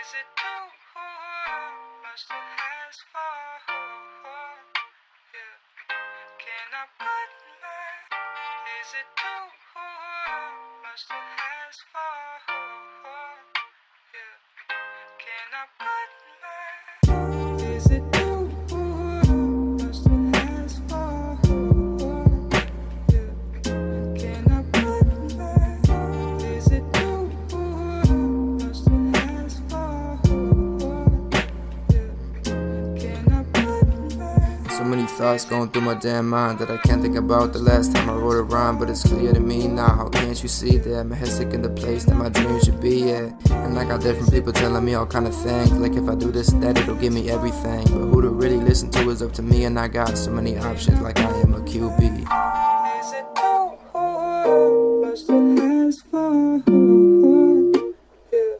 Is it too much to ask for? Yeah. Can I put my? Is it too much to ask for? Yeah. Can I put my? Is it too much to ask for? Yeah. Can I put my? Is it too much to ask for? Yeah. Can I put my? So many thoughts going through my damn mind that I can't think about the last time I wrote a rhyme. But it's clear to me now, how can't you see that my head's sick in the place that my dreams should be at? And I got different people telling me all kind of things, like if I do this, that it'll give me everything. But who to really listen to is up to me, and I got so many options like I am a QB. Is it too much to ask for? Yeah.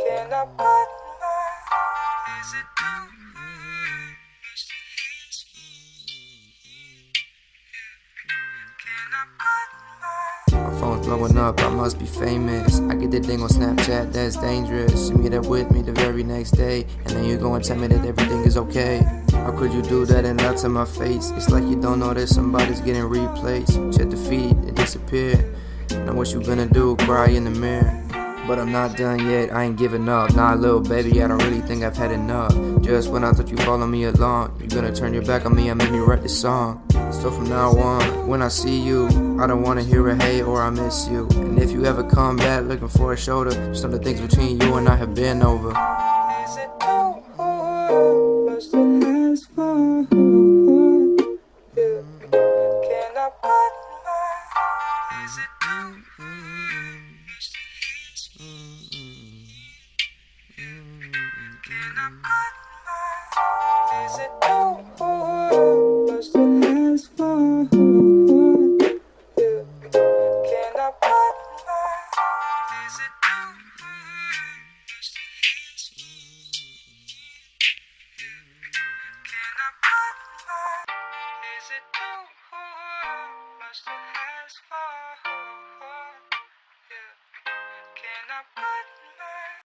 Can I put my? Is it too much to ask for? Can I put my? My phone's blowing up, I must be famous. I get that thing on Snapchat, that's dangerous. You meet up with me the very next day, and then you go and tell me that everything is okay. How could you do that and not to my face? It's like you don't know that somebody's getting replaced. Check the feed, it disappeared. Now what you gonna do, cry in the mirror? But I'm not done yet, I ain't giving up. Nah, little baby, I don't really think I've had enough. Just when I thought you follow me along, you're gonna turn your back on me and make me write this song. So from now on, when I see you, I don't wanna hear a hey or I miss you. And if you ever come back looking for a shoulder, just know the things between you and I have been over. Is it too much to ask for? Yeah. Can I put my? Is it too much to ask for? Can I put my? Is it too much to ask for? Yeah. Can I put my? Is it too much to ask for? Can I put my? Is it too much to ask for?